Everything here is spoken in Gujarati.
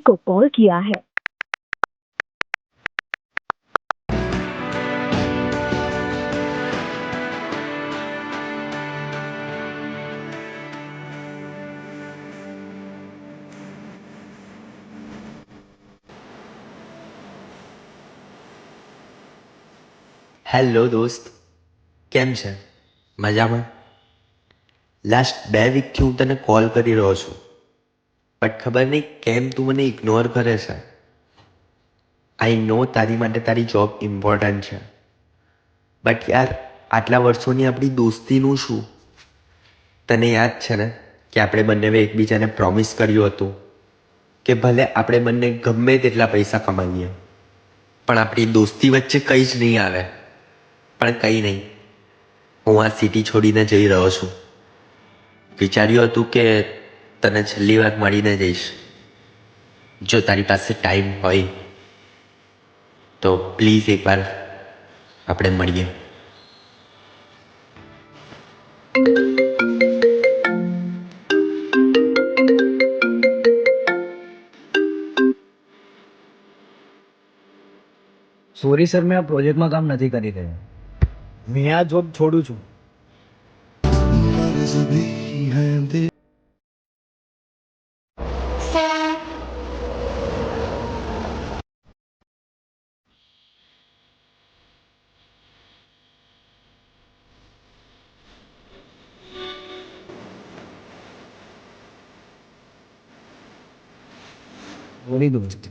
को कॉल किया है। હેલો દોસ્ત, કેમ છે? મજામાં? લાસ્ટ 2 વીકથી હું તને કોલ કરી રહ્યો છું, બટ ખબર નહીં કેમ તું મને ઇગ્નોર કરે છે. આઈ નો તારી માટે તારી જોબ ઇમ્પોર્ટન્ટ છે, બટ યાર આટલા વર્ષોની આપણી દોસ્તીનું શું? તને યાદ છે ને કે આપણે બંનેએ એકબીજાને પ્રોમિસ કર્યું હતું કે ભલે આપણે બંને ગમે તેટલા પૈસા કમાવીએ પણ આપણી દોસ્તી વચ્ચે કંઈ જ નહીં આવે. પણ કંઈ નહીં, હું આ સિટી છોડીને જઈ રહ્યો છું. વિચાર્યું હતું કે તને છેલ્લી વાર મળીને જઈશ. જો તારી પાસે ટાઈમ હોય તો પ્લીઝ એકવાર આપણે મળીએ. સોરી સર, મેં આ પ્રોજેક્ટમાં કામ નથી કરી રહ્યો. મેં આ જોબ છોડું છું. સોરી દોસ્ત.